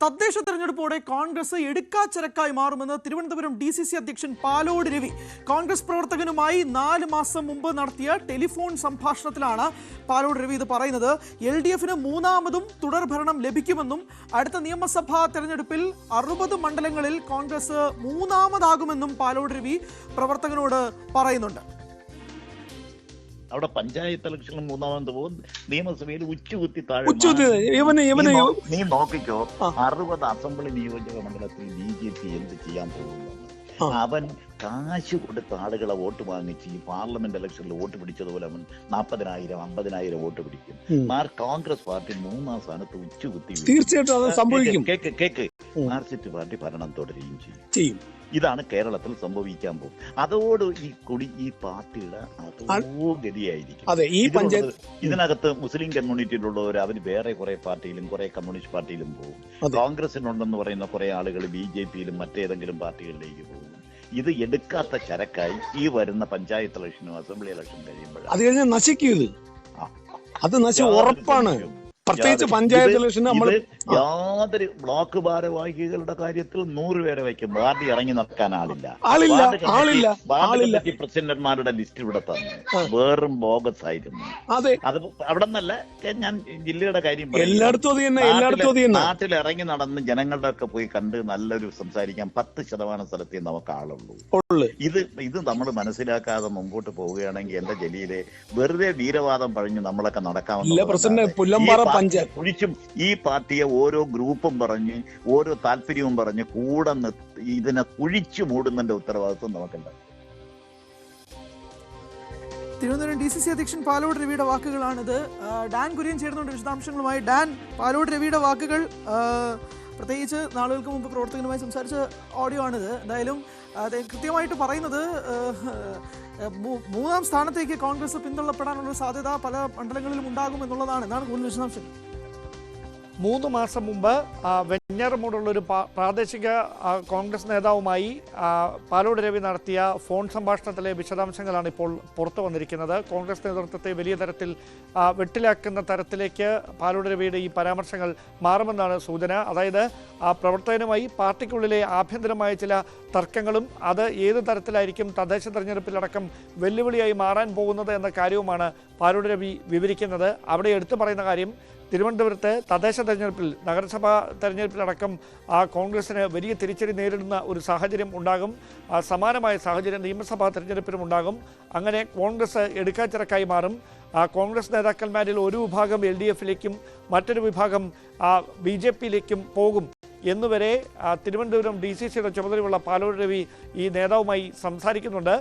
തദ്ദേശ തെരഞ്ഞെടുപ്പോടെ കോൺഗ്രസ് എടുക്കാച്ചരക്കായി മാറുമെന്ന് തിരുവനന്തപുരം DCC അധ്യക്ഷൻ പാലോട് രവി കോൺഗ്രസ് പ്രവർത്തകനുമായി 4 മാസം മുമ്പ് നടത്തിയ ടെലിഫോൺ സംഭാഷണത്തിലാണ് പാലോട് രവി ഇത് പറയുന്നത്. LDFന് മൂന്നാമതും തുടർഭരണം ലഭിക്കുമെന്നും അടുത്ത നിയമസഭാ തെരഞ്ഞെടുപ്പിൽ 60 മണ്ഡലങ്ങളിൽ കോൺഗ്രസ് മൂന്നാമതാകുമെന്നും പാലോട് രവി പ്രവർത്തകനോട് പറയുന്നുണ്ട്. അവിടെ പഞ്ചായത്ത് ഇലക്ഷനിൽ മൂന്നാമത് പോകും, നിയമസഭയിൽ ഉച്ചകുത്തി താഴെ നീ നോക്കിക്കോ. 60 അസംബ്ലി നിയോജക മണ്ഡലത്തിൽ BJP എന്ത് ചെയ്യാൻ പോകുന്നുണ്ട്? അവൻ കാശ് കൊടുത്ത ആളുകളെ വോട്ട് വാങ്ങിച്ച് ഈ പാർലമെന്റ് ഇലക്ഷനിൽ വോട്ട് പിടിച്ചതുപോലെ അവൻ 40,000 50,000 വോട്ട് പിടിക്കും. കോൺഗ്രസ് പാർട്ടി 3-ാം സ്ഥാനത്ത് ഉച്ചകുത്തി തീർച്ചയായിട്ടും കേക്ക് മാർക്സിസ്റ്റ് പാർട്ടി ഭരണം തുടരുകയും ചെയ്യും. ഇതാണ് കേരളത്തിൽ സംഭവിക്കാൻ പോകും. അതോട് ഈ പാർട്ടിയുടെ അതോ ഗതിയായിരിക്കും. ഇതിനകത്ത് മുസ്ലിം കമ്മ്യൂണിറ്റിയിലുള്ളവർ അവർ വേറെ കുറെ പാർട്ടിയിലും കുറെ കമ്മ്യൂണിസ്റ്റ് പാർട്ടിയിലും പോകും. കോൺഗ്രസിനുണ്ടെന്ന് പറയുന്ന കുറെ ആളുകൾ BJPയിലും മറ്റേതെങ്കിലും പാർട്ടികളിലേക്ക് പോകും. ഇത് എടുക്കാത്ത ചരക്കായി ഈ വരുന്ന പഞ്ചായത്ത് ഇലക്ഷനും അസംബ്ലി ഇലക്ഷനും കഴിയുമ്പോൾ അത് കഴിഞ്ഞാൽ നശിക്കും. അത് ഉറപ്പാണ്. പ്രത്യേകിച്ച് പഞ്ചായത്ത് ഇലക്ഷൻ നമ്മൾ യാതൊരു ബ്ലോക്ക് ഭാരവാഹികളുടെ കാര്യത്തിൽ 100 പേരെ വയ്ക്കും. പാർട്ടി ഇറങ്ങി നടക്കാൻ ആളില്ല. പ്രസിഡന്റുമാരുടെ ലിസ്റ്റ് ഇവിടെ തന്നെ വേറും ബോഗസ് ആയിരുന്നു. അത് അവിടെ നിന്നല്ല, ഞാൻ ജില്ലയുടെ കാര്യം നാട്ടിൽ ഇറങ്ങി നടന്ന് ജനങ്ങളുടെ ഒക്കെ പോയി കണ്ട് നല്ലൊരു സംസാരിക്കാൻ 10% സ്ഥലത്തേ നമുക്ക് ആളുള്ളൂ. ഇത് നമ്മൾ മനസ്സിലാക്കാതെ മുമ്പോട്ട് പോവുകയാണെങ്കിൽ എന്റെ ജലീലെ വെറുതെ വീരവാദം പറഞ്ഞ് നമ്മളൊക്കെ നടക്കാവുന്ന കുഴിച്ചും ഈ പാർട്ടിയെ ഓരോ ഗ്രൂപ്പും പറഞ്ഞ് ഓരോ താല്പര്യവും പറഞ്ഞ് കൂടെ ഇതിനെ കുഴിച്ചു മൂടുന്നതിന്റെ ഉത്തരവാദിത്വം നമുക്കുണ്ട്. തിരുവനന്തപുരം DCC അധ്യക്ഷൻ പാലോട് രവിയുടെ വാക്കുകളാണിത്. ഡാൻ കുര്യൻ ചേർന്നുകൊണ്ട് വിശദാംശങ്ങളുമായി. ഡാൻ, പാലോട് രവിയുടെ വാക്കുകൾ പ്രത്യേകിച്ച് നാളുകൾക്ക് മുമ്പ് പ്രവർത്തകനുമായി സംസാരിച്ച ഓഡിയോ ആണിത്. എന്തായാലും കൃത്യമായിട്ട് പറയുന്നത് 3-ാം സ്ഥാനത്തേക്ക് കോൺഗ്രസ് പിന്തള്ളപ്പെടാനുള്ള സാധ്യത പല മണ്ഡലങ്ങളിലും ഉണ്ടാകും എന്നുള്ളതാണ്. എന്താണ് കൂടുതൽ വിശദാംശം? 3 മാസം മുമ്പ് വെഞ്ഞാറമൂടുള്ളൊരു പ്രാദേശിക കോൺഗ്രസ് നേതാവുമായി പാലോട് രവി നടത്തിയ ഫോൺ സംഭാഷണത്തിലെ വിശദാംശങ്ങളാണ് ഇപ്പോൾ പുറത്തു വന്നിരിക്കുന്നത്. കോൺഗ്രസ് നേതൃത്വത്തെ വലിയ തരത്തിൽ വെട്ടിലാക്കുന്ന തരത്തിലേക്ക് പാലോട് രവിയുടെ ഈ പരാമർശങ്ങൾ മാറുമെന്നാണ് സൂചന. അതായത് പ്രവർത്തകനുമായി പാർട്ടിക്കുള്ളിലെ ആഭ്യന്തരമായ ചില തർക്കങ്ങളും അത് ഏത് തരത്തിലായിരിക്കും തദ്ദേശ തെരഞ്ഞെടുപ്പിലടക്കം വെല്ലുവിളിയായി മാറാൻ പോകുന്നത് എന്ന കാര്യവുമാണ് പാലോട് രവി വിവരിക്കുന്നത്. അവിടെ എടുത്തു പറയുന്ന കാര്യം, തിരുവനന്തപുരത്ത് തദ്ദേശ തെരഞ്ഞെടുപ്പിൽ നഗരസഭാ തെരഞ്ഞെടുപ്പിലടക്കം കോൺഗ്രസിന് വലിയ തിരിച്ചടി നേരിടുന്ന ഒരു സാഹചര്യം ഉണ്ടാകും. സമാനമായ സാഹചര്യം നിയമസഭാ തെരഞ്ഞെടുപ്പിലും ഉണ്ടാകും. അങ്ങനെ കോൺഗ്രസ് എടുക്കാച്ചിറക്കായി മാറും. കോൺഗ്രസ് നേതാക്കന്മാരിൽ ഒരു വിഭാഗം LDFിലേക്കും മറ്റൊരു വിഭാഗം BJPയിലേക്കും പോകും എന്നുവരെ തിരുവനന്തപുരം DCCയുടെ ചുമതലയുള്ള പാലോട് രവി ഈ നേതാവുമായി സംസാരിക്കുന്നുണ്ട്.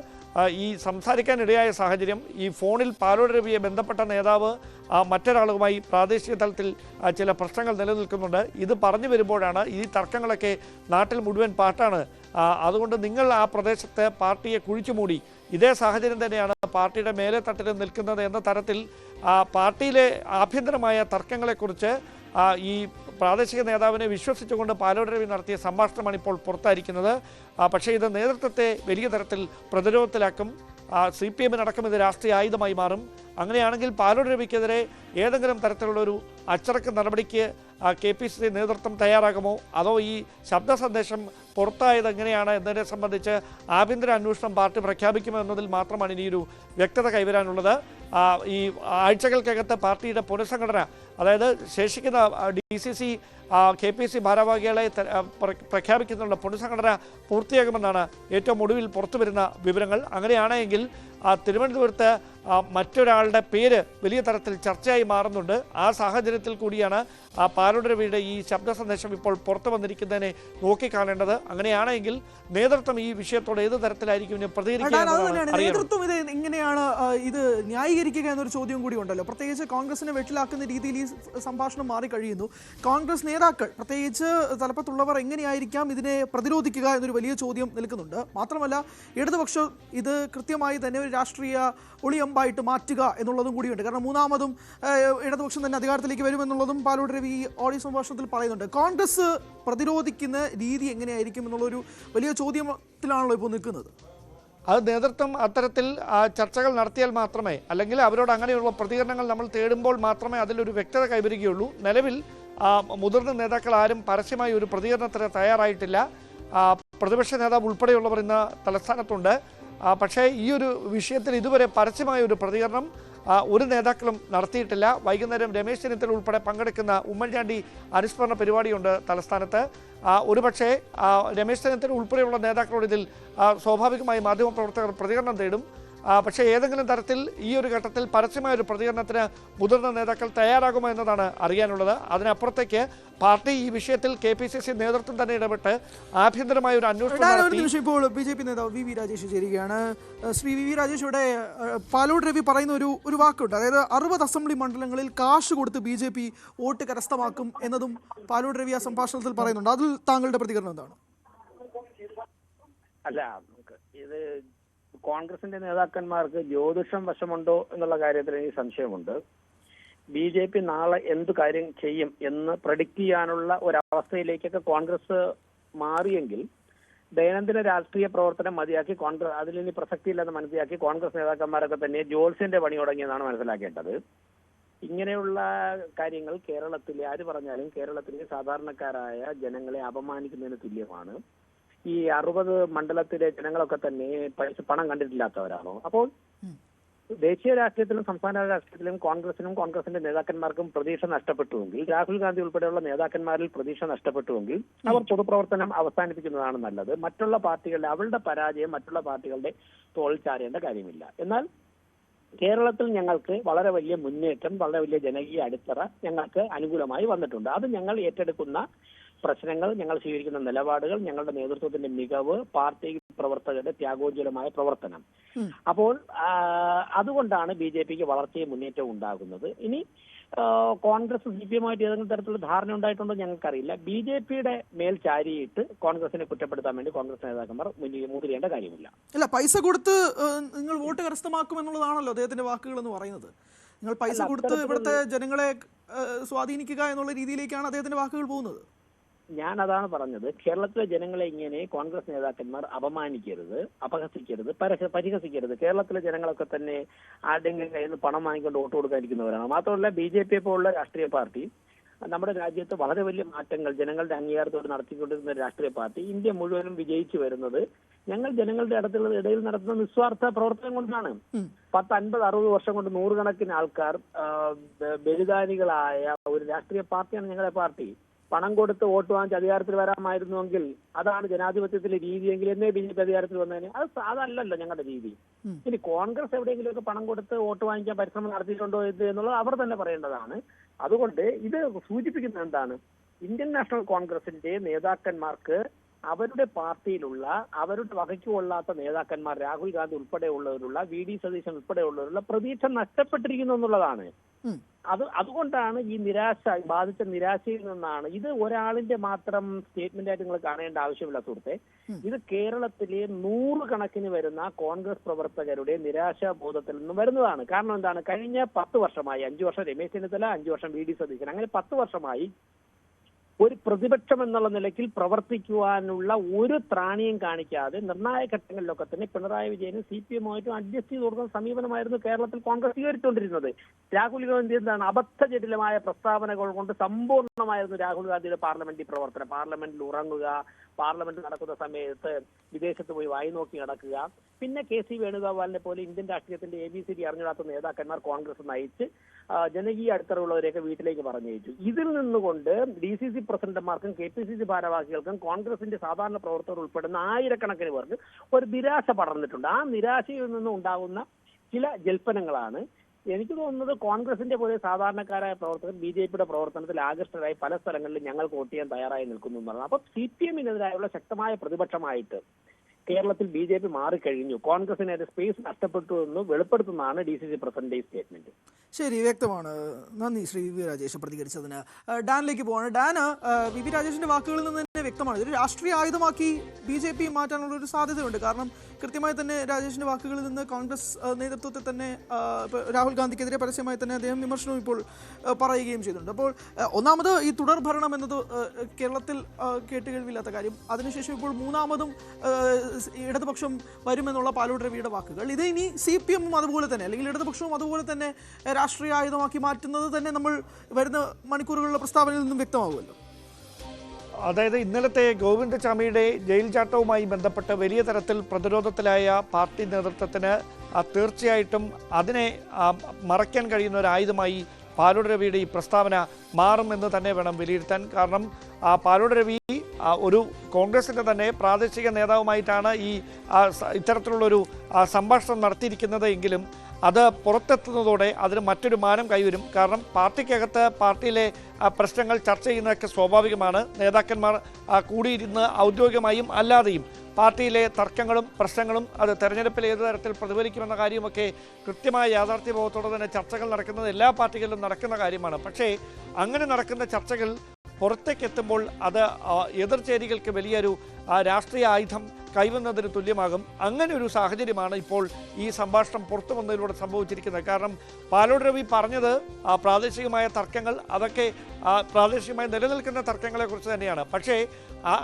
ഈ സംസാരിക്കാനിടയായ സാഹചര്യം, ഈ ഫോണിൽ പാലോട് രവിയെ ബന്ധപ്പെട്ട നേതാവ് മറ്റൊരാളുമായി പ്രാദേശിക തലത്തിൽ ചില പ്രശ്നങ്ങൾ നിലനിൽക്കുന്നുണ്ട്. ഇത് പറഞ്ഞു വരുമ്പോഴാണ് ഈ തർക്കങ്ങളൊക്കെ നാട്ടിൽ മുഴുവൻ പാട്ടാണ്. അതുകൊണ്ട് നിങ്ങൾ ആ പ്രദേശത്ത് പാർട്ടിയെ കുഴിച്ചുമൂടി, ഇതേ സാഹചര്യം തന്നെയാണ് പാർട്ടിയുടെ മേലെ തട്ടിൽ നിൽക്കുന്നത് എന്ന തരത്തിൽ പാർട്ടിയിലെ ആഭ്യന്തരമായ തർക്കങ്ങളെക്കുറിച്ച് ഈ പ്രാദേശിക നേതാവിനെ വിശ്വസിച്ചുകൊണ്ട് പാലോട് രവി നടത്തിയ സംഭാഷണമാണ് ഇപ്പോൾ പുറത്തായിരിക്കുന്നത്. പക്ഷേ ഇത് നേതൃത്വത്തെ വലിയ തരത്തിൽ പ്രതിരോധത്തിലാക്കും. CPMനടക്കം ഇത് രാഷ്ട്രീയ ആയുധമായി മാറും. അങ്ങനെയാണെങ്കിൽ പാലോട് രവിക്കെതിരെ ഏതെങ്കിലും തരത്തിലുള്ളൊരു അച്ചടക്ക നടപടിക്ക് KPCC നേതൃത്വം തയ്യാറാകുമോ, അതോ ഈ ശബ്ദ സന്ദേശം പുറത്തായത് എങ്ങനെയാണ് എന്നതിനെ സംബന്ധിച്ച് ആഭ്യന്തര അന്വേഷണം പാർട്ടി പ്രഖ്യാപിക്കുമോ എന്നതിൽ മാത്രമാണ് ഇനിയൊരു വ്യക്തത കൈവരാനുള്ളത്. ഈ ആഴ്ചകൾക്കകത്ത് പാർട്ടിയുടെ പുനഃസംഘടന, അതായത് ശേഷിക്കുന്ന DCC KPCC ഭാരവാഹികളെ പ്രഖ്യാപിക്കുന്നുള്ള പുനഃസംഘടന പൂർത്തിയാകുമെന്നാണ് ഏറ്റവും ഒടുവിൽ പുറത്തു വരുന്ന വിവരങ്ങൾ. അങ്ങനെയാണെങ്കിൽ തിരുവനന്തപുരത്ത് മറ്റൊരാളുടെ പേര് വലിയ തരത്തിൽ ചർച്ചയായി മാറുന്നുണ്ട്. ആ സാഹചര്യത്തിൽ കൂടിയാണ് പാലോട് രവിയുടെ ഈ ശബ്ദ സന്ദേശം ഇപ്പോൾ പുറത്തു വന്നിരിക്കുന്നതിനെ നോക്കിക്കാണേണ്ടത്. അങ്ങനെയാണെങ്കിൽ നേതൃത്വം ഈ വിഷയത്തോട് ഏത് തരത്തിലായിരിക്കും പ്രതികരിക്കുക? നേതൃത്വം ഇത് എങ്ങനെയാണ് ഇത് ന്യായീകരിക്കുക എന്നൊരു ചോദ്യം കൂടി ഉണ്ടല്ലോ. പ്രത്യേകിച്ച് കോൺഗ്രസിനെ വെട്ടിലാക്കുന്ന രീതിയിൽ ഈ സംഭാഷണം മാറിക്കഴിയുന്നു. കോൺഗ്രസ് നേതാക്കൾ, പ്രത്യേകിച്ച് തലപ്പത്തുള്ളവർ എങ്ങനെയായിരിക്കാം ഇതിനെ പ്രതിരോധിക്കുക എന്നൊരു വലിയ ചോദ്യം നിൽക്കുന്നുണ്ട്. മാത്രമല്ല, ഇടതുപക്ഷം ഇത് കൃത്യമായി തന്നെ ഒരു രാഷ്ട്രീയ ഒളിയമ്പായിട്ട് മാറ്റുക എന്നുള്ളതും കൂടിയുണ്ട്. കാരണം മൂന്നാമതും ഇടതുപക്ഷം തന്നെ അധികാരത്തിലേക്ക് വരുമെന്നുള്ളതും പാലോട് രവി ഓഡിയോ സംഭാഷണത്തിൽ പറയുന്നുണ്ട്. കോൺഗ്രസ് പ്രതിരോധിക്കുന്ന രീതി എങ്ങനെയായിരിക്കും എന്നുള്ളൊരു വലിയ ചോദ്യത്തിലാണല്ലോ ഇപ്പോൾ നിൽക്കുന്നത്. അത് നേതൃത്വം അത്തരത്തിൽ ചർച്ചകൾ നടത്തിയാൽ മാത്രമേ, അല്ലെങ്കിൽ അവരോട് അങ്ങനെയുള്ള പ്രതികരണങ്ങൾ നമ്മൾ തേടുമ്പോൾ മാത്രമേ അതിലൊരു വ്യക്തത കൈവരികയുള്ളൂ. നിലവിൽ മുതിർന്ന നേതാക്കൾ ആരും പരസ്യമായി ഒരു പ്രതികരണത്തിന് തയ്യാറായിട്ടില്ല. പ്രതിപക്ഷ നേതാവ് ഉൾപ്പെടെയുള്ളവർ ഇന്ന് തലസ്ഥാനത്തുണ്ട്. പക്ഷേ ഈ ഒരു വിഷയത്തിൽ ഇതുവരെ പരസ്യമായ ഒരു പ്രതികരണം ഒരു നേതാക്കളും നടത്തിയിട്ടില്ല. വൈകുന്നേരം രമേശ് ചെന്നിത്തല ഉൾപ്പെടെ പങ്കെടുക്കുന്ന ഉമ്മൻചാണ്ടി അനുസ്മരണ പരിപാടിയുണ്ട് തലസ്ഥാനത്ത്. ഒരുപക്ഷേ രമേശ് ചെന്നിത്തല ഉൾപ്പെടെയുള്ള നേതാക്കളോട് ഇതിൽ സ്വാഭാവികമായി മാധ്യമപ്രവർത്തകർ പ്രതികരണം തേടും. പക്ഷേ ഏതെങ്കിലും തരത്തിൽ ഈ ഒരു ഘട്ടത്തിൽ പരസ്യമായ ഒരു പ്രതികരണത്തിന് മുതിർന്ന നേതാക്കൾ തയ്യാറാകുമോ എന്നതാണ് അറിയാനുള്ളത്. അതിനപ്പുറത്തേക്ക് പാർട്ടി ഈ വിഷയത്തിൽ KPCC നേതൃത്വം തന്നെ ഇടപെട്ട് ആഭ്യന്തരമായ ഒരു അന്വേഷണം ഇപ്പോൾ BJP നേതാവ് VV രാജേഷ് ചേരുകയാണ്. ശ്രീ VV രാജേഷ്, ഇവിടെ പാലോട് രവി പറയുന്ന ഒരു വാക്കുണ്ട്, അതായത് 60 അസംബ്ലി മണ്ഡലങ്ങളിൽ കാശ് കൊടുത്ത് BJP വോട്ട് കരസ്ഥമാക്കും എന്നതും പാലോട് രവി ആ സംഭാഷണത്തിൽ പറയുന്നുണ്ട്. അതിൽ താങ്കളുടെ പ്രതികരണം എന്താണ്? അല്ല, ഇത് കോൺഗ്രസിന്റെ നേതാക്കന്മാർക്ക് ജ്യോതിഷം വശമുണ്ടോ എന്നുള്ള കാര്യത്തിൽ എനിക്ക് സംശയമുണ്ട്. BJP നാളെ എന്ത് കാര്യം ചെയ്യും എന്ന് പ്രഡിക്റ്റ് ചെയ്യാനുള്ള ഒരവസ്ഥയിലേക്കൊക്കെ കോൺഗ്രസ് മാറിയെങ്കിൽ ദൈനംദിന രാഷ്ട്രീയ പ്രവർത്തനം മതിയാക്കി കോൺഗ്രസ് അതിലിനി പ്രസക്തിയില്ലെന്ന് മനസ്സിലാക്കി കോൺഗ്രസ് നേതാക്കന്മാരൊക്കെ തന്നെ ജോത്സ്യന്റെ പണി തുടങ്ങിയെന്നാണ് മനസ്സിലാക്കേണ്ടത്. ഇങ്ങനെയുള്ള കാര്യങ്ങൾ കേരളത്തിലെ ആര് പറഞ്ഞാലും കേരളത്തിലെ സാധാരണക്കാരായ ജനങ്ങളെ അപമാനിക്കുന്നതിന് തുല്യമാണ്. ഈ 60 മണ്ഡലത്തിലെ ജനങ്ങളൊക്കെ തന്നെ പണം കണ്ടിട്ടില്ലാത്തവരാണോ? അപ്പോൾ ദേശീയ രാഷ്ട്രീയത്തിലും സംസ്ഥാന രാഷ്ട്രീയത്തിലും കോൺഗ്രസിന്റെ നേതാക്കന്മാർക്കും പ്രതീക്ഷ നഷ്ടപ്പെട്ടുവെങ്കിൽ, രാഹുൽ ഗാന്ധി ഉൾപ്പെടെയുള്ള നേതാക്കന്മാരിൽ പ്രതീക്ഷ നഷ്ടപ്പെട്ടുവെങ്കിൽ അവർ പൊതുപ്രവർത്തനം അവസാനിപ്പിക്കുന്നതാണ് നല്ലത്. മറ്റുള്ള പാർട്ടികളുടെ അവളുടെ പരാജയം മറ്റുള്ള പാർട്ടികളുടെ തോളിൽ ചാരേണ്ട കാര്യമില്ല. എന്നാൽ കേരളത്തിൽ ഞങ്ങൾക്ക് വളരെ വലിയ മുന്നേറ്റം, വളരെ വലിയ ജനകീയ അടിത്തറ ഞങ്ങൾക്ക് അനുകൂലമായി വന്നിട്ടുണ്ട്. അത് ഞങ്ങൾ ഏറ്റെടുക്കുന്ന പ്രശ്നങ്ങൾ, ഞങ്ങൾ സ്വീകരിക്കുന്ന നിലപാടുകൾ, ഞങ്ങളുടെ നേതൃത്വത്തിന്റെ മികവ്, പാർട്ടി പ്രവർത്തകരുടെ ത്യാഗോജ്വലമായ പ്രവർത്തനം. അപ്പോൾ അതുകൊണ്ടാണ് BJPക്ക് വളർച്ചയും മുന്നേറ്റവും ഉണ്ടാകുന്നത്. ഇനി കോൺഗ്രസ് CPM ആയിട്ട് ഏതെങ്കിലും തരത്തിലുള്ള ധാരണ ഉണ്ടായിട്ടുണ്ടോ ഞങ്ങൾക്കറിയില്ല. BJPയുടെ മേൽ ചാരിയിട്ട് കോൺഗ്രസിനെ കുറ്റപ്പെടുത്താൻ വേണ്ടി കോൺഗ്രസ് നേതാക്കന്മാർ മുതിരേണ്ട കാര്യമില്ല. അല്ല, പൈസ കൊടുത്ത് നിങ്ങൾ വോട്ട് കരസ്ഥമാക്കും എന്നുള്ളതാണല്ലോ അദ്ദേഹത്തിന്റെ വാക്കുകൾ എന്ന് പറയുന്നത്. നിങ്ങൾ പൈസ കൊടുത്ത് ഇവിടുത്തെ ജനങ്ങളെ സ്വാധീനിക്കുക എന്നുള്ള രീതിയിലേക്കാണ് അദ്ദേഹത്തിന്റെ വാക്കുകൾ പോകുന്നത്. ഞാൻ അതാണ് പറഞ്ഞത്. കേരളത്തിലെ ജനങ്ങളെ ഇങ്ങനെ കോൺഗ്രസ് നേതാക്കന്മാർ അപമാനിക്കരുത്, അപഹസിക്കരുത്, പരിഹസിക്കരുത്. കേരളത്തിലെ ജനങ്ങളൊക്കെ തന്നെ ആരുടെങ്കിലും കയ്യിൽ നിന്ന് പണം വാങ്ങിക്കൊണ്ട് വോട്ട് കൊടുക്കാതിരിക്കുന്നവരാണ്. മാത്രമല്ല BJP പോലുള്ള രാഷ്ട്രീയ പാർട്ടി നമ്മുടെ രാജ്യത്ത് വളരെ വലിയ മാറ്റങ്ങൾ ജനങ്ങളുടെ അംഗീകാരത്തോട് നടത്തിക്കൊണ്ടിരുന്ന രാഷ്ട്രീയ പാർട്ടി ഇന്ത്യ മുഴുവനും വിജയിച്ചു വരുന്നത് ഞങ്ങൾ ജനങ്ങളുടെ ഇടയിൽ നടത്തുന്ന നിസ്വാർത്ഥ പ്രവർത്തനം കൊണ്ടാണ്. 10, 50, 60 വർഷം കൊണ്ട് നൂറുകണക്കിന് ആൾക്കാർ ബലിദാനികളായ ഒരു രാഷ്ട്രീയ പാർട്ടിയാണ് ഞങ്ങളുടെ പാർട്ടി. പണം കൊടുത്ത് വോട്ട് വാങ്ങിച്ച് അധികാരത്തിൽ വരാമായിരുന്നുവെങ്കിൽ അതാണ് ജനാധിപത്യത്തിലെ രീതിയെങ്കിൽ എന്നേ BJP അധികാരത്തിൽ വന്നതിന്. അതല്ലല്ലോ ഞങ്ങളുടെ രീതി. ഇനി കോൺഗ്രസ് എവിടെയെങ്കിലുമൊക്കെ പണം കൊടുത്ത് വോട്ട് വാങ്ങിക്കാൻ പരിശ്രമം നടത്തിയിട്ടുണ്ടോ എന്നുള്ളത് അവർ തന്നെ പറയേണ്ടതാണ്. അതുകൊണ്ട് ഇത് സൂചിപ്പിക്കുന്നത് എന്താണ്? ഇന്ത്യൻ നാഷണൽ കോൺഗ്രസിന്റെ നേതാക്കന്മാർക്ക് അവരുടെ പാർട്ടിയിലുള്ള അവരുടെ വകയ്ക്ക് കൊള്ളാത്ത നേതാക്കന്മാർ, രാഹുൽ ഗാന്ധി ഉൾപ്പെടെയുള്ളവരുള്ള, VD സതീശൻ ഉൾപ്പെടെയുള്ളവരുള്ള പ്രതീക്ഷ നഷ്ടപ്പെട്ടിരിക്കുന്നു എന്നുള്ളതാണ്. അതുകൊണ്ടാണ് ഈ ബാധിച്ച നിരാശയിൽ നിന്നാണ്. ഇത് ഒരാളിന്റെ മാത്രം സ്റ്റേറ്റ്മെന്റ് ആയിട്ട് നിങ്ങൾ കാണേണ്ട ആവശ്യമില്ല സുഹൃത്തെ. ഇത് കേരളത്തിലെ 100 കണക്കിന് വരുന്ന കോൺഗ്രസ് പ്രവർത്തകരുടെ നിരാശാബോധത്തിൽ നിന്നും വരുന്നതാണ്. കാരണം എന്താണ്? കഴിഞ്ഞ 10 വർഷമായി, 5 വർഷം രമേശ് ചെന്നിത്തല, 5 വർഷം VD സതീശൻ, അങ്ങനെ 10 വർഷമായി ഒരു പ്രതിപക്ഷം എന്നുള്ള നിലയ്ക്ക് പ്രവർത്തിക്കുവാനുള്ള ഒരു ത്രാണിയും കാണിക്കാതെ നിർണായക ഘട്ടങ്ങളിലൊക്കെ തന്നെ പിണറായി വിജയനും CPM-ആയിട്ടും അഡ്ജസ്റ്റ് ചെയ്ത് കൊടുക്കുന്ന സമീപനമായിരുന്നു കേരളത്തിൽ കോൺഗ്രസ് സ്വീകരിച്ചുകൊണ്ടിരുന്നത്. രാഹുൽ ഗാന്ധി എന്താണ് അബദ്ധജടിലമായ പ്രസ്താവനകൾ കൊണ്ട് സമ്പൂർണ്ണമായിരുന്നു രാഹുൽ ഗാന്ധിയുടെ പാർലമെന്ററി പ്രവർത്തനം. പാർലമെന്റിൽ ഉറങ്ങുക, പാർലമെന്റ് നടക്കുന്ന സമയത്ത് വിദേശത്ത് പോയി വായി നോക്കി നടക്കുക. പിന്നെ KC വേണുഗോപാലിനെ പോലെ ഇന്ത്യൻ രാഷ്ട്രീയത്തിന്റെ ABCD അറിഞ്ഞിടാത്ത നേതാക്കന്മാർ കോൺഗ്രസ് നയിച്ച് ജനകീയ അടിത്തറയുള്ളവരെയൊക്കെ വീട്ടിലേക്ക് പറഞ്ഞയച്ചു. ഇതിൽ നിന്നുകൊണ്ട് DCC പ്രസിഡന്റുമാർക്കും KPCC ഭാരവാഹികൾക്കും കോൺഗ്രസിന്റെ സാധാരണ പ്രവർത്തകർ ഉൾപ്പെടുന്ന ആയിരക്കണക്കിന് പേർക്ക് ഒരു നിരാശ പടർന്നിട്ടുണ്ട്. ആ നിരാശയിൽ നിന്നും ഉണ്ടാകുന്ന ചില ജൽപ്പനങ്ങളാണ് എനിക്ക് തോന്നുന്നത് കോൺഗ്രസിന്റെ പോലെ സാധാരണക്കാരായ പ്രവർത്തകർ BJPയുടെ പ്രവർത്തനത്തിൽ ആകൃഷ്ടരായി പല സ്ഥലങ്ങളിലും ഞങ്ങൾ വോട്ട് ചെയ്യാൻ തയ്യാറായി നിൽക്കുന്നു എന്നാണ്. അപ്പൊ CPM-നെതിരായുള്ള ശക്തമായ പ്രതിപക്ഷമായിട്ട് കേരളത്തിൽ BJP മാറിക്കഴിഞ്ഞു. കോൺഗ്രസിന് ഒരു സ്പേസ് നഷ്ടപ്പെട്ടു എന്ന് വെളിപ്പെടുത്തുന്നതാണ് DCC പ്രസിഡന്റ് സ്റ്റേറ്റ്മെന്റ്. ശരി, വ്യക്തമാണ്. നന്ദി ശ്രീ VV രാജേഷ് പ്രതികരിച്ചതിന്. ഡാനിലേക്ക് പോവാണ്. ഡാൻ, VV രാജേഷിന്റെ വാക്കുകളിൽ നിന്ന് വ്യക്തമാണ്. ഇതൊരു രാഷ്ട്രീയ ആയുധമാക്കി BJP മാറ്റാനുള്ള ഒരു സാധ്യതയുണ്ട്. കാരണം കൃത്യമായി തന്നെ രാജേഷിന്റെ വാക്കുകളിൽ നിന്ന് കോൺഗ്രസ് നേതൃത്വത്തെ തന്നെ രാഹുൽ ഗാന്ധിക്കെതിരെ പരസ്യമായി തന്നെ അദ്ദേഹം വിമർശനവും ഇപ്പോൾ പറയുകയും ചെയ്തിട്ടുണ്ട്. അപ്പോൾ ഒന്നാമത് ഈ തുടർ ഭരണം എന്നത് കേരളത്തിൽ കേട്ടുകേൾവില്ലാത്ത കാര്യം. അതിനുശേഷം ഇപ്പോൾ മൂന്നാമതും ഇടതുപക്ഷം വരുമെന്നുള്ള പാലോട് രവിയുടെ വാക്കുകൾ. ഇത് ഇനി CPM അതുപോലെ തന്നെ അല്ലെങ്കിൽ ഇടതുപക്ഷവും അതുപോലെ തന്നെ രാഷ്ട്രീയ ആയുധമാക്കി മാറ്റുന്നത് തന്നെ നമ്മൾ വരുന്ന മണിക്കൂറുകളിലെ പ്രസ്താവനയിൽ നിന്നും വ്യക്തമാകുമല്ലോ. അതായത് ഇന്നലത്തെ ഗോവിന്ദചാമിയുടെ ജയിൽ ചാട്ടവുമായി ബന്ധപ്പെട്ട് വലിയ തരത്തിൽ പ്രതിരോധത്തിലായ പാർട്ടി നേതൃത്വത്തിന് തീർച്ചയായിട്ടും അതിനെ മറയ്ക്കാൻ കഴിയുന്ന ഒരു ആയുധമായി പാലോട് രവിയുടെ ഈ പ്രസ്താവന മാറുമെന്ന് തന്നെ വേണം വിലയിരുത്താൻ. കാരണം പാലോട് രവി ഒരു കോൺഗ്രസിൻ്റെ തന്നെ പ്രാദേശിക നേതാവുമായിട്ടാണ് ഇത്തരത്തിലുള്ളൊരു സംഭാഷണം നടത്തിയിരിക്കുന്നത് എങ്കിലും അത് പുറത്തെത്തുന്നതോടെ അതിന് മറ്റൊരു മാനം കൈവരും. കാരണം പാർട്ടിക്കകത്ത് പാർട്ടിയിലെ പ്രശ്നങ്ങൾ ചർച്ച ചെയ്യുന്നതൊക്കെ സ്വാഭാവികമാണ്. നേതാക്കന്മാർ കൂടിയിരുന്ന് ഔദ്യോഗികമായും അല്ലാതെയും പാർട്ടിയിലെ തർക്കങ്ങളും പ്രശ്നങ്ങളും അത് തെരഞ്ഞെടുപ്പിൽ ഏത് തരത്തിൽ പ്രതിഫലിക്കുമെന്ന കാര്യമൊക്കെ കൃത്യമായ യാഥാർത്ഥ്യബോധത്തോടെ തന്നെ ചർച്ചകൾ നടക്കുന്നത് എല്ലാ പാർട്ടികളിലും നടക്കുന്ന കാര്യമാണ്. പക്ഷേ അങ്ങനെ നടക്കുന്ന ചർച്ചകൾ പുറത്തേക്ക് എത്തുമ്പോൾ അത് എതിർചേരികൾക്ക് വലിയൊരു രാഷ്ട്രീയ ആയുധം കൈവന്നതിന് തുല്യമാകും. അങ്ങനെ ഒരു സാഹചര്യമാണ് ഇപ്പോൾ ഈ സംഭാഷണം പുറത്തു വന്നതിലൂടെ സംഭവിച്ചിരിക്കുന്നത്. കാരണം പാലോട് രവി പറഞ്ഞത് പ്രാദേശികമായ തർക്കങ്ങൾ അതൊക്കെ പ്രാദേശികമായി നിലനിൽക്കുന്ന തർക്കങ്ങളെക്കുറിച്ച് തന്നെയാണ്. പക്ഷേ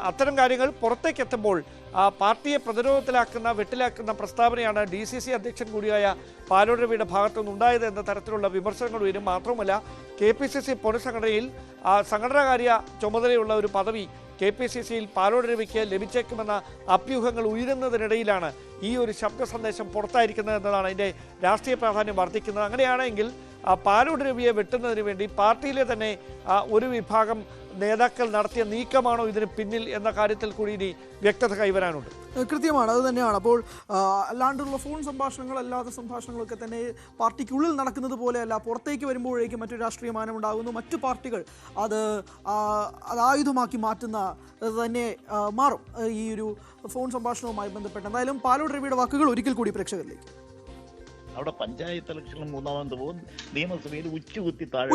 അത്തരം കാര്യങ്ങൾ പുറത്തേക്ക് എത്തുമ്പോൾ പാർട്ടിയെ പ്രതിരോധത്തിലാക്കുന്ന വെട്ടിലാക്കുന്ന പ്രസ്താവനയാണ് DCC അധ്യക്ഷൻ കൂടിയായ പാലോട് രവിയുടെ ഭാഗത്തുനിന്നുണ്ടായത് എന്ന തരത്തിലുള്ള വിമർശനങ്ങൾ വരും. മാത്രമല്ല KPCC പൊതുസംഘടനയിൽ സംഘടനാകാര്യ ചുമതലയുള്ള ഒരു പദവി KPCCയിൽ പാലോട് രവിക്ക് ലഭിച്ചേക്കുമെന്ന അഭ്യൂഹങ്ങൾ ഉയരുന്നതിനിടയിലാണ് ഈ ഒരു ശബ്ദ സന്ദേശം പുറത്തായിരിക്കുന്നത് എന്നതാണ് അതിൻ്റെ രാഷ്ട്രീയ പ്രാധാന്യം വർദ്ധിക്കുന്നത്. അങ്ങനെയാണെങ്കിൽ പാലോട് രവിയെ വെട്ടുന്നതിന് വേണ്ടി പാർട്ടിയിലെ തന്നെ ഒരു വിഭാഗം നേതാക്കൾ നടത്തിയ നീക്കമാണോ ഇതിന് പിന്നിൽ എന്ന കാര്യത്തിൽ കൂടി ഇനി വ്യക്തത കൈവരാനുണ്ട്. കൃത്യമാണ്, അത് തന്നെയാണ്. അപ്പോൾ അല്ലാണ്ടുള്ള ഫോൺ സംഭാഷണങ്ങൾ അല്ലാത്ത സംഭാഷണങ്ങളൊക്കെ തന്നെ പാർട്ടിക്കുള്ളിൽ നടക്കുന്നത് പോലെയല്ല, പുറത്തേക്ക് വരുമ്പോഴേക്കും മറ്റൊരു രാഷ്ട്രീയ മാനം ഉണ്ടാകുന്നു. മറ്റു പാർട്ടികൾ അത് ആയുധമാക്കി മാറ്റുന്ന തന്നെ മാറും ഈ ഒരു ഫോൺ സംഭാഷണവുമായി ബന്ധപ്പെട്ട്. എന്തായാലും പാലോട് രവിയുടെ വാക്കുകൾ ഒരിക്കൽ കൂടി പ്രേക്ഷകരിലേക്ക്. അവിടെ പഞ്ചായത്ത് ഇലക്ഷനിൽ മൂന്നാമത് പോകും, നിയമസഭയിൽ ഉച്ചകുത്തി താഴെ.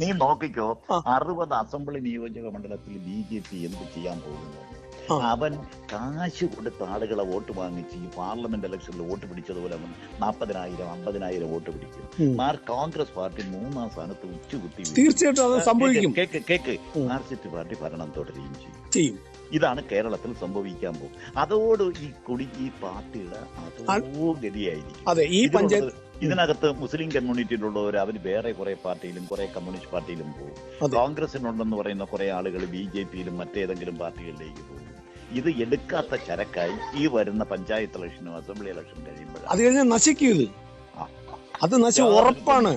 നീ നോക്കിക്കോ, 60 അസംബ്ലി നിയോജക മണ്ഡലത്തിൽ BJP എന്ത് ചെയ്യാൻ പോകുന്നു? അവൻ കാശ് കൊടുത്ത ആളുകളെ വോട്ട് വാങ്ങിച്ച് ഈ പാർലമെന്റ് ഇലക്ഷനിൽ വോട്ട് പിടിച്ചതുപോലെ അവൻ 40,000 50,000 വോട്ട് പിടിക്കും. കോൺഗ്രസ് പാർട്ടി 3-ാം സ്ഥാനത്ത് ഉച്ചകുത്തി. തീർച്ചയായിട്ടും അത് സംഭവിക്കും. കേക്ക് മാർക്സിസ്റ്റ് പാർട്ടി ഭരണം തുടരുകയും ചെയ്യും. ഇതാണ് കേരളത്തിൽ സംഭവിക്കാൻ പോകും. അതോട് ഈ പാർട്ടിയുടെ അതോ ഗതിയായിരിക്കും. ഇതിനകത്ത് മുസ്ലിം കമ്മ്യൂണിറ്റിയിലുള്ളവർ അവർ വേറെ കുറെ പാർട്ടിയിലും കുറെ കമ്മ്യൂണിസ്റ്റ് പാർട്ടിയിലും പോകും. കോൺഗ്രസിനുണ്ടെന്ന് പറയുന്ന കുറെ ആളുകൾ BJPയിലും മറ്റേതെങ്കിലും പാർട്ടികളിലേക്ക് പോകും. ഇത് എടുക്കാത്ത ചരക്കായി ഈ വരുന്ന പഞ്ചായത്ത് ഇലക്ഷനും അസംബ്ലി ഇലക്ഷൻ കഴിയുമ്പോൾ അത് കഴിഞ്ഞാൽ നശിക്കും. അത് നശിക്കും, ഉറപ്പാണ്.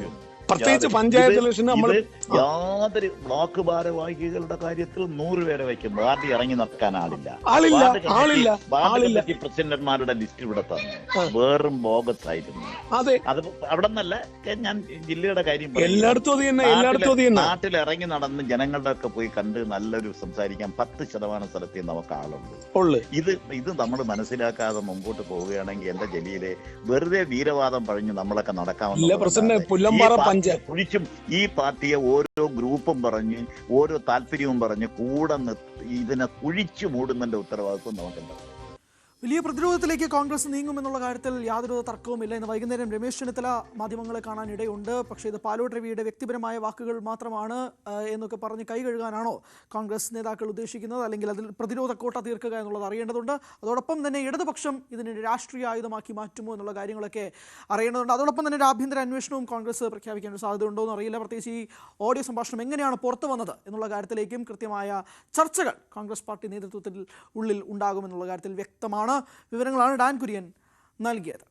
പ്രത്യേകിച്ച് പഞ്ചായത്ത് ഇലക്ഷൻ നമ്മൾ യാതൊരു ബ്ലോക്ക് ഭാരവാഹികളുടെ കാര്യത്തിൽ 100 പേരെ വയ്ക്കും. പാർട്ടി ഇറങ്ങി നടക്കാൻ ആളില്ല. പ്രസിഡന്റുമാരുടെ ലിസ്റ്റ് ഇവിടെ തന്നു. വേറും ബോഗസ് ആയിരുന്നു. അത് അവിടെ നിന്നല്ല, ഞാൻ ജില്ലയുടെ കാര്യം നാട്ടിൽ ഇറങ്ങി നടന്ന് ജനങ്ങളുടെ ഒക്കെ പോയി കണ്ട് നല്ലൊരു സംസാരിക്കാൻ 10% സ്ഥലത്ത് നമുക്ക് ആളുണ്ട്. ഇത് നമ്മൾ മനസ്സിലാക്കാതെ മുമ്പോട്ട് പോവുകയാണെങ്കിൽ എന്റെ ജലീലെ വെറുതെ വീരവാദം പറഞ്ഞ് നമ്മളൊക്കെ നടക്കാവുന്ന കുഴിച്ചും ഈ പാർട്ടിയെ ഓരോ ഗ്രൂപ്പും പറഞ്ഞ് ഓരോ താല്പര്യവും പറഞ്ഞ് കൂടെ ഇതിനെ കുഴിച്ചു മൂടുന്നതിന്റെ ഉത്തരവാദിത്വം നമുക്കുണ്ടാവും. വലിയ പ്രതിരോധത്തിലേക്ക് കോൺഗ്രസ് നീങ്ങുമെന്നുള്ള കാര്യത്തിൽ യാതൊരു തർക്കവുമില്ല. ഇന്ന് വൈകുന്നേരം രമേശ് ചെന്നിത്തല മാധ്യമങ്ങളെ കാണാൻ ഇടയുണ്ട്. പക്ഷേ ഇത് പാലോട് രവിയുടെ വ്യക്തിപരമായ വാക്കുകൾ മാത്രമാണ് എന്നൊക്കെ പറഞ്ഞ് കൈ കഴുകാനാണോ കോൺഗ്രസ് നേതാക്കൾ ഉദ്ദേശിക്കുന്നത്, അല്ലെങ്കിൽ അതിൽ പ്രതിരോധ കോട്ട തീർക്കുക എന്നുള്ളത് അറിയേണ്ടതുണ്ട്. അതോടൊപ്പം തന്നെ ഇടതുപക്ഷം ഇതിനെ രാഷ്ട്രീയ ആയുധമാക്കി മാറ്റുമോ എന്നുള്ള കാര്യങ്ങളൊക്കെ അറിയേണ്ടതുണ്ട്. അതോടൊപ്പം തന്നെ ഒരു ആഭ്യന്തര അന്വേഷണവും കോൺഗ്രസ് പ്രഖ്യാപിക്കേണ്ട സാധ്യത ഉണ്ടോ എന്ന് അറിയില്ല. പ്രത്യേകിച്ച് ഈ ഓഡിയോ സംഭാഷണം എങ്ങനെയാണ് പുറത്തു വന്നത് എന്നുള്ള കാര്യത്തിലേക്കും കൃത്യമായ ചർച്ചകൾ കോൺഗ്രസ് പാർട്ടി നേതൃത്വത്തിൽ ഉള്ളിൽ ഉണ്ടാകുമെന്നുള്ള കാര്യത്തിൽ വ്യക്തമാണ്. വിവരങ്ങളാണ് ഡാൻ കുര്യൻ നൽകിയത്.